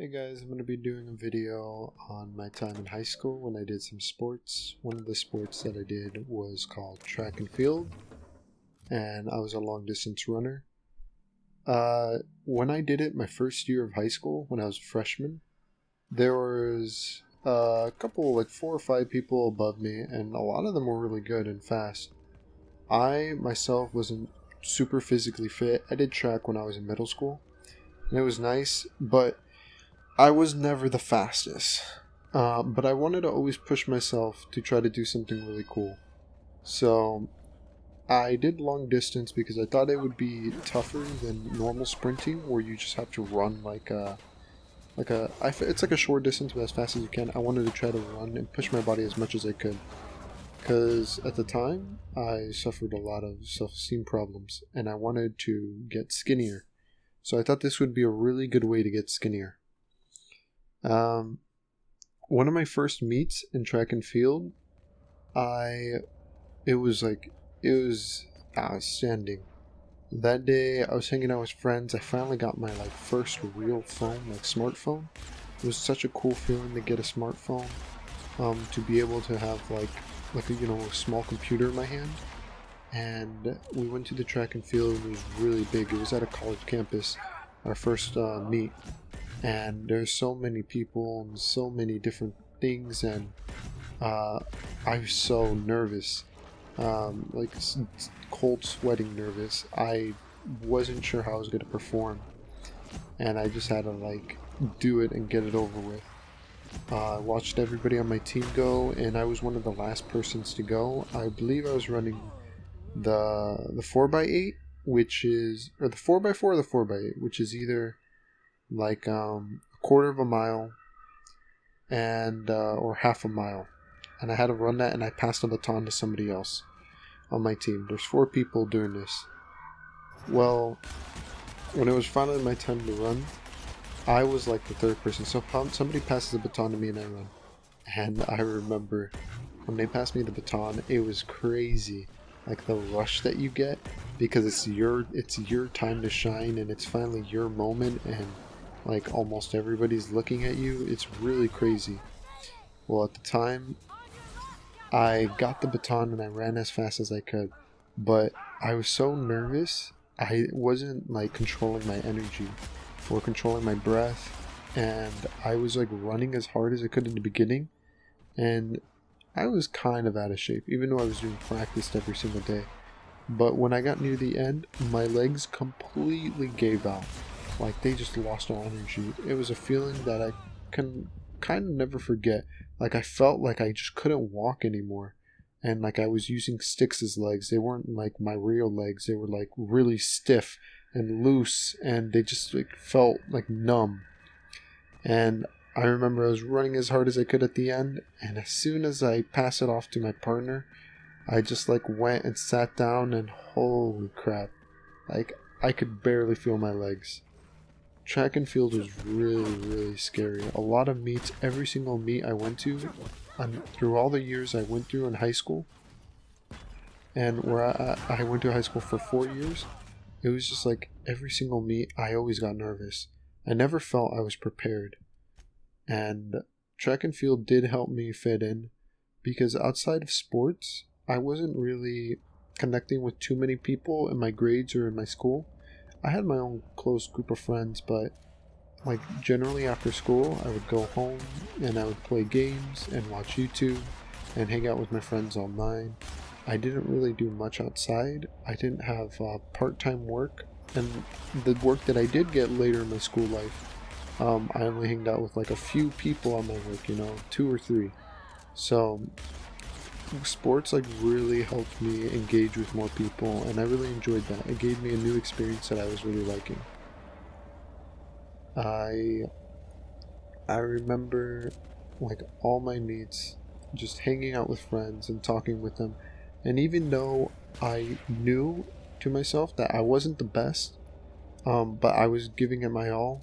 Hey guys, I'm going to be doing a video on my time in high school when I did some sports. One of the sports that I did was called track and field, and I was a long distance runner. When I did it my first year of high school, when I was a freshman, there was a couple, like 4 or 5 people above me, and a lot of them were really good and fast. I myself wasn't super physically fit. I did track when I was in middle school, and it was nice, but I was never the fastest, but I wanted to always push myself to try to do something really cool. So I did long distance because I thought it would be tougher than normal sprinting, where you just have to run it's like a short distance but as fast as you can. I wanted to try to run and push my body as much as I could, because at the time I suffered a lot of self-esteem problems and I wanted to get skinnier. So I thought this would be a really good way to get skinnier. Um, One of my first meets in track and field, I it was like it was outstanding. That day, I was hanging out with friends. I finally got my first real phone, like smartphone. It was such a cool feeling to get a smartphone, to be able to have a small computer in my hand. And we went to the track and field. And it was really big. It was at a college campus. Our first meet, and there's so many people and so many different things, and I was so nervous, cold sweating nervous. I wasn't sure how I was going to perform, and I just had to do it and get it over with. I watched everybody on my team go, and I was one of the last persons to go. I believe I was running the 4x8, which is, or the 4x4 or the 4x8, which is either a quarter of a mile and or half a mile, and I had to run that, and I passed the baton to somebody else on my team. There's 4 people doing this. Well, when it was finally my time to run, I was like the third person. So somebody passes the baton to me and I run, and I remember when they passed me the baton, it was crazy, like the rush that you get, because it's your time to shine, and it's finally your moment, and almost everybody's looking at you. It's really crazy. Well, at the time, I got the baton and I ran as fast as I could, but I was so nervous. I wasn't controlling my energy or controlling my breath, and I was running as hard as I could in the beginning, and I was kind of out of shape, even though I was doing practice every single day. But when I got near the end, my legs completely gave out. They just lost all energy. It was a feeling that I can kind of never forget. I felt like I just couldn't walk anymore. And I was using sticks as legs. They weren't my real legs. They were really stiff and loose, and they just felt numb. And I remember I was running as hard as I could at the end, and as soon as I passed it off to my partner, I just went and sat down, and holy crap. I could barely feel my legs. Track and field was really, really scary. A lot of meets, every single meet I went to, through all the years I went through in high school, and where I went to high school for 4 years, it was just every single meet, I always got nervous. I never felt I was prepared. And track and field did help me fit in, because outside of sports, I wasn't really connecting with too many people in my grades or in my school. I had my own close group of friends, but generally after school, I would go home and I would play games and watch YouTube and hang out with my friends online. I didn't really do much outside. I didn't have part-time work, and the work that I did get later in my school life, I only hanged out with a few people on my work, 2 or 3. So sports really helped me engage with more people, and I really enjoyed that. It gave me a new experience that I was really liking. I remember all my meets, just hanging out with friends and talking with them. And even though I knew to myself that I wasn't the best, but I was giving it my all,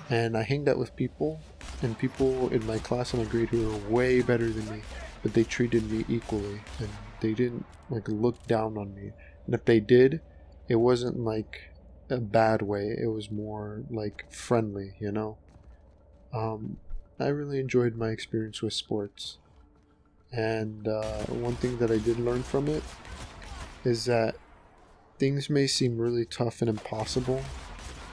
and I hanged out with people, and people in my class and my grade who were way better than me, but they treated me equally, and they didn't look down on me. And if they did, it wasn't a bad way. It was more friendly, Um, I really enjoyed my experience with sports, and one thing that I did learn from it is that things may seem really tough and impossible,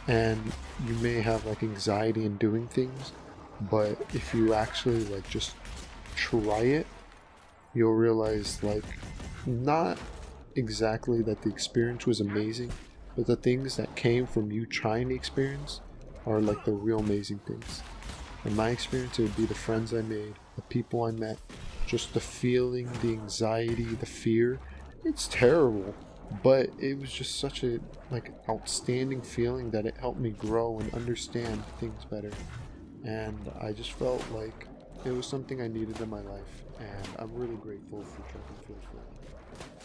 and you may have like anxiety in doing things, but if you actually like just try it, you'll realize like not exactly that the experience was amazing, but the things that came from you trying the experience are like the real amazing things. In my experience, it would be the friends I made, the people I met, just the feeling, the anxiety, the fear. It's terrible, but it was just such a like outstanding feeling that it helped me grow and understand things better. And I just felt like it was something I needed in my life, and I'm really grateful for track and field for it.